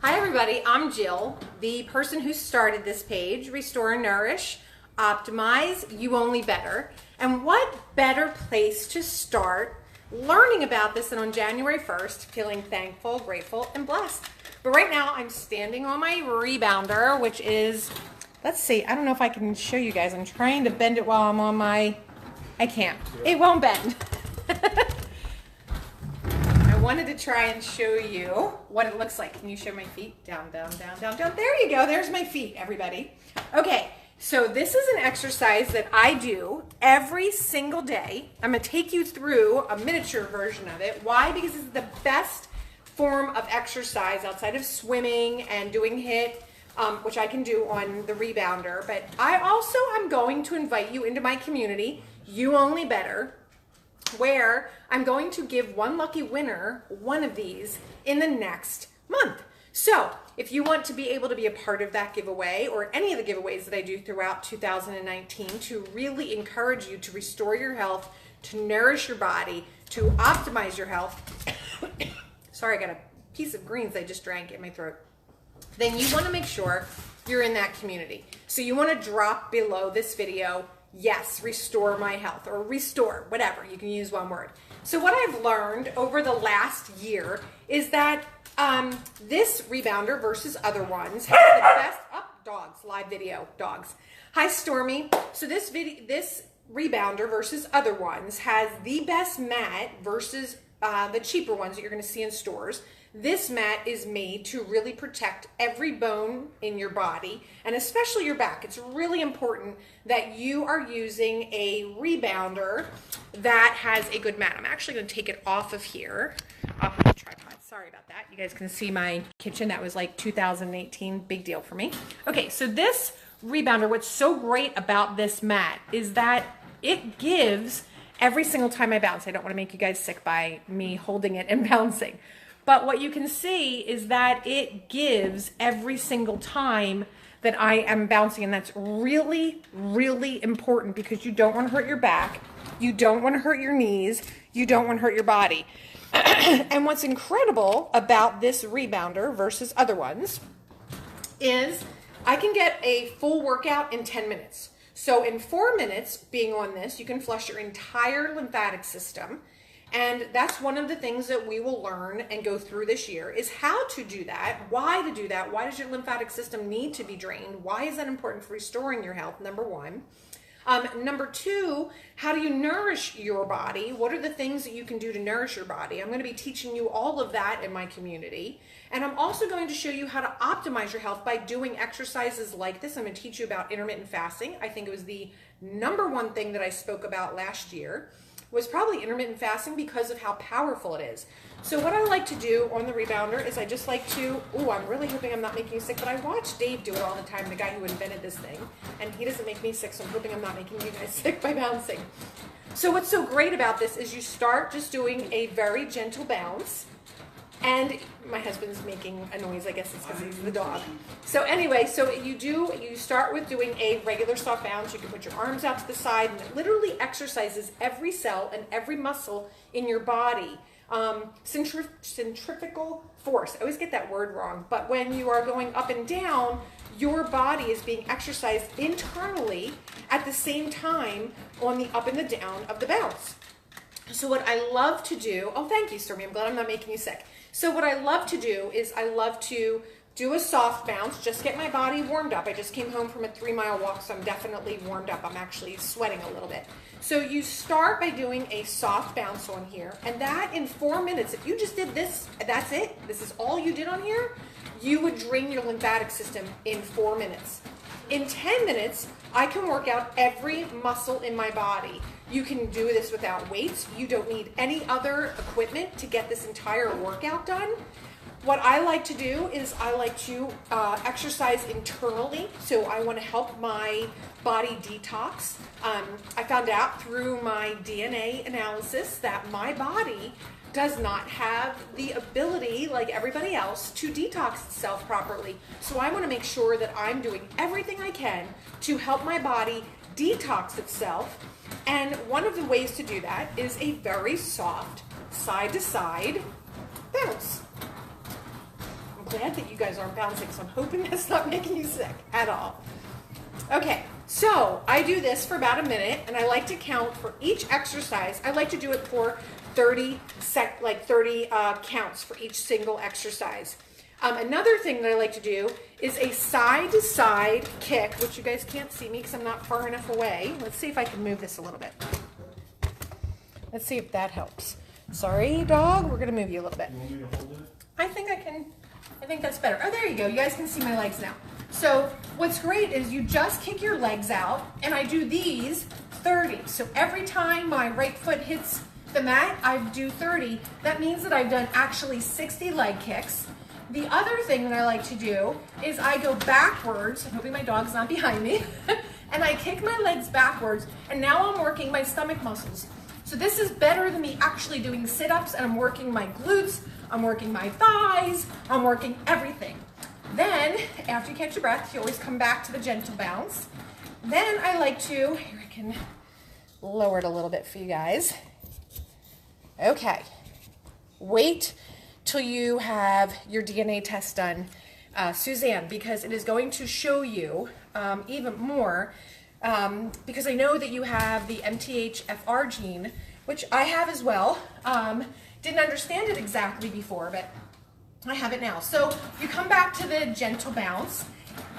Hi everybody, I'm Jill, the person who started this page, Restore and Nourish, Optimize, You Only Better. And what better place to start learning about this than on January 1st, feeling thankful, grateful, and blessed. But right now I'm standing on my rebounder, which is, let's see, I don't know if I can show you guys. I'm trying to bend it while I'm on my, I can't. It won't bend. I wanted to try and show you what it looks like. Can you show my feet? Down, down, down, down, down. There you go. There's my feet, everybody. Okay, so this is an exercise that I do every single day. I'm going to take you through a miniature version of it. Why? Because it's the best form of exercise outside of swimming and doing HIIT, which I can do on the rebounder. But I also am going to invite you into my community, You Only Better, where I'm going to give one lucky winner one of these in the next month. So if you want to be able to be a part of that giveaway or any of the giveaways that I do throughout 2019 to really encourage you to restore your health, to nourish your body, to optimize your health, sorry, I got a piece of greens I just drank in my throat, then you want to make sure you're in that community. So you want to drop below this video, yes, restore my health, or restore, whatever, you can use one word. So what I've learned over the last year is that this rebounder versus other ones has the best, dogs, live video, dogs. Hi Stormy. So this rebounder versus other ones has the best mat versus the cheaper ones that you're going to see in stores. This mat is made to really protect every bone in your body, and especially your back. It's really important that you are using a rebounder that has a good mat. I'm actually going to take it off of here, off of the tripod. Sorry about that. You guys can see my kitchen. That was like 2018, big deal for me. Okay, so this rebounder, what's so great about this mat is that it gives every single time I bounce. I don't want to make you guys sick by me holding it and bouncing. But what you can see is that it gives every single time that I am bouncing, and that's really, really important because you don't want to hurt your back, you don't want to hurt your knees, you don't want to hurt your body. And what's incredible about this rebounder versus other ones is I can get a full workout in 10 minutes. So in 4 minutes being on this, you can flush your entire lymphatic system. And that's one of the things that we will learn and go through this year is how to do that, why to do that, why does your lymphatic system need to be drained, why is that important for restoring your health, number one. Number two, how do you nourish your body? What are the things that you can do to nourish your body? I'm going to be teaching you all of that in my community. And I'm also going to show you how to optimize your health by doing exercises like this. I'm going to teach you about intermittent fasting. I think it was the number one thing that I spoke about last year, was probably intermittent fasting because of how powerful it is. So what I like to do on the rebounder is I just like to, I'm really hoping I'm not making you sick, but I watch Dave do it all the time, the guy who invented this thing, and he doesn't make me sick, so I'm hoping I'm not making you guys sick by bouncing. So what's so great about this is you start just doing a very gentle bounce, and my husband's making a noise, I guess it's because he's the dog. So anyway, so you start with doing a regular soft bounce. You can put your arms out to the side, and it literally exercises every cell and every muscle in your body. Centrifugal force. I always get that word wrong, but when you are going up and down, your body is being exercised internally at the same time on the up and the down of the bounce. So what I love to do, thank you, Stormy, I'm glad I'm not making you sick. So what I love to do is I love to do a soft bounce, just get my body warmed up. I just came home from a 3-mile walk, so I'm definitely warmed up. I'm actually sweating a little bit. So you start by doing a soft bounce on here, and that in 4 minutes, if you just did this, that's it, this is all you did on here, you would drain your lymphatic system in 4 minutes. In 10 minutes, I can work out every muscle in my body. You can do this without weights. You don't need any other equipment to get this entire workout done. What I like to do is I like to exercise internally. So I want to help my body detox. I found out through my DNA analysis that my body does not have the ability, like everybody else, to detox itself properly. So I want to make sure that I'm doing everything I can to help my body detox itself. And one of the ways to do that is a very soft side-to-side bounce. glad that you guys aren't bouncing, so I'm hoping that's not making you sick at all. Okay, so I do this for about a minute, and I like to count for each exercise. I like to do it for 30 counts for each single exercise. Another thing that I like to do is a side-to-side kick, which you guys can't see me because I'm not far enough away. Let's see if I can move this a little bit. Let's see if that helps. Sorry, dog. We're going to move you a little bit. You want me to hold it? I think I can. I think that's better. Oh, there you go. You guys can see my legs now. So what's great is you just kick your legs out, and I do these 30. So every time my right foot hits the mat, I do 30. That means that I've done actually 60 leg kicks. The other thing that I like to do is I go backwards, I'm hoping my dog's not behind me, and I kick my legs backwards, and now I'm working my stomach muscles. So this is better than me actually doing sit-ups, and I'm working my glutes, I'm working my thighs, I'm working everything. Then, after you catch your breath, you always come back to the gentle bounce. Then I like to, here I can lower it a little bit for you guys. Okay, wait till you have your DNA test done, Suzanne, because it is going to show you even more, because I know that you have the MTHFR gene, which I have as well. Didn't understand it exactly before, but I have it now. So you come back to the gentle bounce,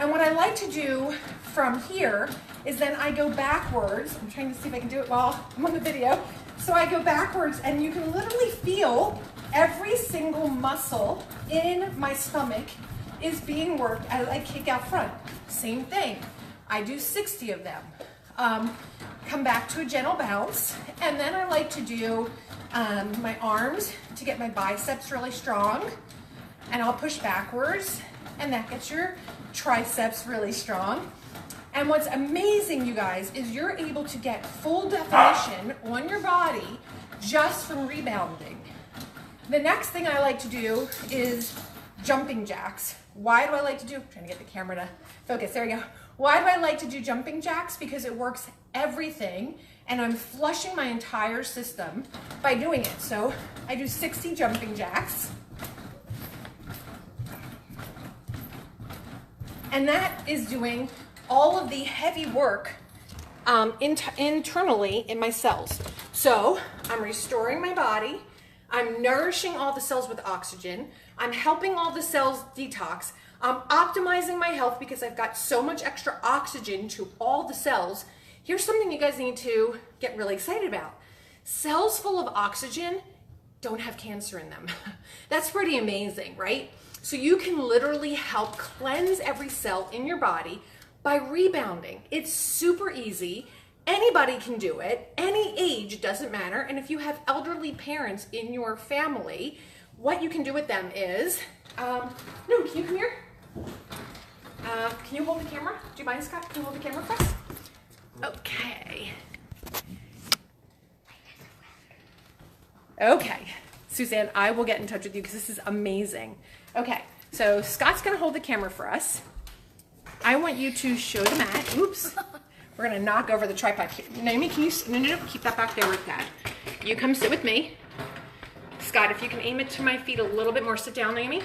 and what I like to do from here is then I go backwards. I'm trying to see if I can do it while I'm on the video. So I go backwards, and you can literally feel every single muscle in my stomach is being worked as I kick out front. Same thing. I do 60 of them. Come back to a gentle bounce, and then I like to do my arms to get my biceps really strong, and I'll push backwards, and that gets your triceps really strong. And what's amazing, you guys, is you're able to get full definition on your body just from rebounding. The next thing I like to do is jumping jacks. Why do I like to do, I'm trying to get the camera to focus, there we go. Why do I like to do jumping jacks? Because it works everything, and I'm flushing my entire system by doing it. So I do 60 jumping jacks. And that is doing all of the heavy work internally in my cells. So I'm restoring my body. I'm nourishing all the cells with oxygen. I'm helping all the cells detox. I'm optimizing my health because I've got so much extra oxygen to all the cells. Here's something you guys need to get really excited about. Cells full of oxygen don't have cancer in them. That's pretty amazing, right? So you can literally help cleanse every cell in your body by rebounding. It's super easy. Anybody can do it. Any age, doesn't matter. And if you have elderly parents in your family, what you can do with them is, no, can you come here? Can you hold the camera? Do you mind, Scott? Can you hold the camera for us? Okay. Okay, Suzanne, I will get in touch with you because this is amazing. Okay, so Scott's gonna hold the camera for us. I want you to show the mat. Oops. We're gonna knock over the tripod. Naomi, can you, no, keep that back there with Dad. You come sit with me. Scott, if you can aim it to my feet a little bit more, sit down, Naomi.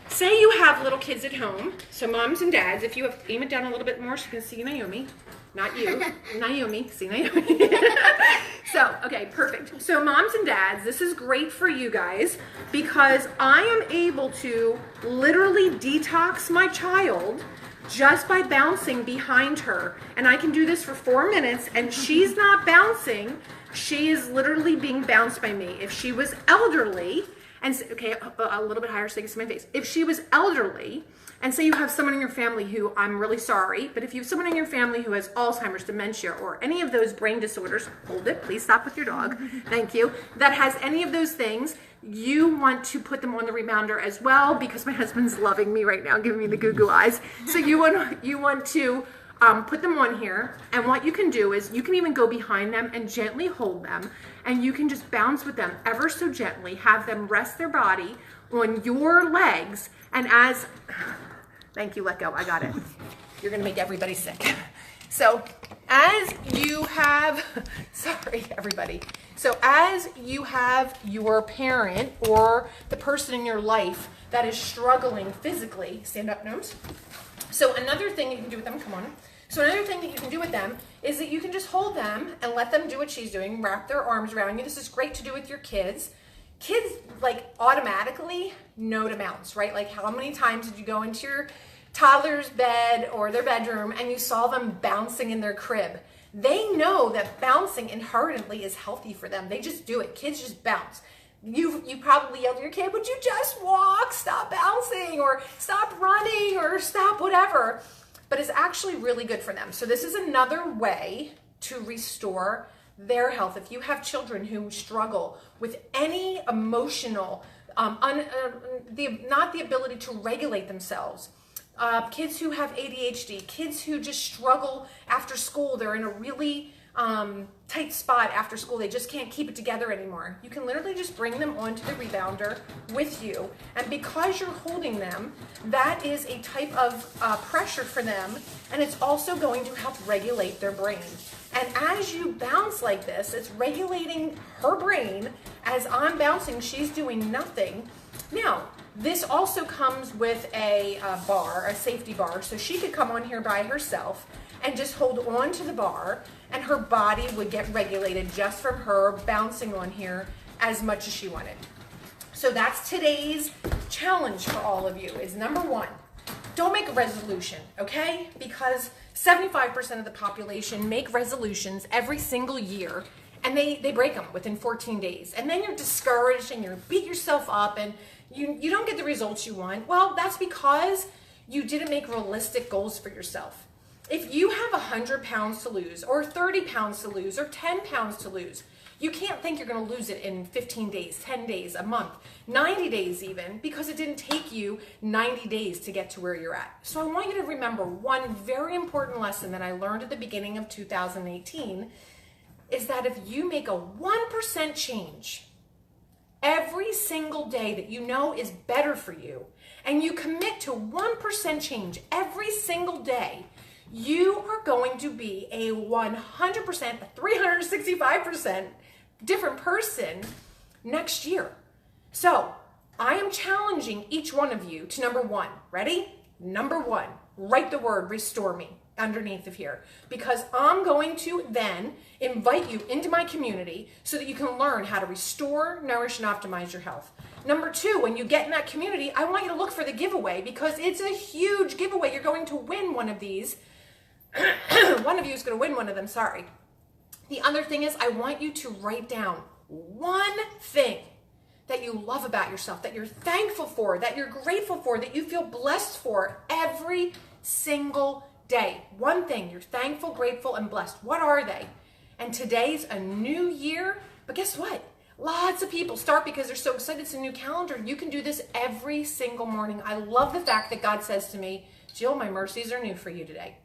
Say you have little kids at home, so moms and dads, if you have, aim it down a little bit more so you can see Naomi. Not you, Naomi, see Naomi. So, okay, perfect. So moms and dads, this is great for you guys because I am able to literally detox my child just by bouncing behind her. And I can do this for 4 minutes and she's not bouncing. She is literally being bounced by me. If she was elderly, and okay, a little bit higher so you can see my face. If she was elderly, and say you have someone in your family who, I'm really sorry, but if you have someone in your family who has Alzheimer's, dementia, or any of those brain disorders, hold it, please stop with your dog, thank you, that has any of those things, you want to put them on the rebounder as well, because my husband's loving me right now, giving me the goo-goo eyes. So you want to put them on here, and what you can do is you can even go behind them and gently hold them, and you can just bounce with them ever so gently, have them rest their body on your legs, and as, thank you, let go, I got it. You're gonna make everybody sick. So as you have, sorry everybody. So as you have your parent or the person in your life that is struggling physically, stand up, Gnomes. So another thing you can do with them, come on. So another thing that you can do with them is that you can just hold them and let them do what she's doing, wrap their arms around you. This is great to do with your kids. Kids like automatically know to bounce, right? Like how many times did you go into your toddler's bed or their bedroom and you saw them bouncing in their crib? They know that bouncing inherently is healthy for them. They just do it. Kids just bounce. You probably yelled at your kid, would you just walk, stop bouncing, or stop running, or stop whatever. But it's actually really good for them. So this is another way to restore their health. If you have children who struggle with any emotional, not the ability to regulate themselves, kids who have ADHD, kids who just struggle after school, they're in a really tight spot after school, they just can't keep it together anymore. You can literally just bring them onto the rebounder with you, and because you're holding them, that is a type of pressure for them, and it's also going to help regulate their brain. And as you bounce like this, it's regulating her brain. As I'm bouncing, she's doing nothing. Now, this also comes with a bar, a safety bar, so she could come on here by herself and just hold on to the bar, and her body would get regulated just from her bouncing on here as much as she wanted. So that's today's challenge for all of you is number one, don't make a resolution, okay? Because 75% of the population make resolutions every single year, and they break them within 14 days. And then you're discouraged and you beat yourself up and you don't get the results you want. Well, that's because you didn't make realistic goals for yourself. If you have 100 pounds to lose, or 30 pounds to lose, or 10 pounds to lose, you can't think you're going to lose it in 15 days, 10 days, a month, 90 days even, because it didn't take you 90 days to get to where you're at. So I want you to remember one very important lesson that I learned at the beginning of 2018 is that if you make a 1% change every single day that you know is better for you, and you commit to 1% change every single day, you are going to be a 100%, 365% different person next year. So I am challenging each one of you to number one. Ready? Number one, write the word restore me underneath of here, because I'm going to then invite you into my community so that you can learn how to restore, nourish, and optimize your health. Number two, when you get in that community, I want you to look for the giveaway, because it's a huge giveaway. You're going to win one of these. One of you is going to win one of them, sorry. The other thing is I want you to write down one thing that you love about yourself, that you're thankful for, that you're grateful for, that you feel blessed for every single day. One thing you're thankful, grateful, and blessed. What are they? And today's a new year, but guess what? Lots of people start because they're so excited it's a new calendar. You can do this every single morning. I love the fact that God says to me, Jill, my mercies are new for you today.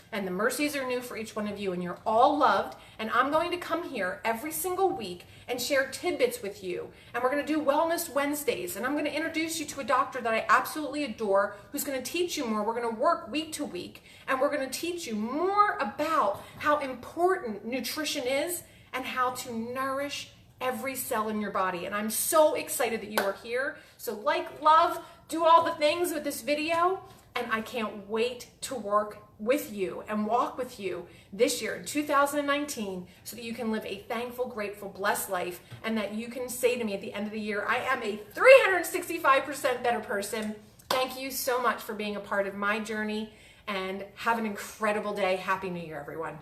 And the mercies are new for each one of you, and you're all loved. And I'm going to come here every single week and share tidbits with you. And we're going to do Wellness Wednesdays, and I'm going to introduce you to a doctor that I absolutely adore who's going to teach you more. We're going to work week to week, and we're going to teach you more about how important nutrition is and how to nourish every cell in your body. And I'm so excited that you are here. So like, love, do all the things with this video, and I can't wait to work with you and walk with you this year in 2019 so that you can live a thankful, grateful, blessed life, and that you can say to me at the end of the year, I am a 365% better person. Thank you so much for being a part of my journey, and have an incredible day. Happy New Year, everyone.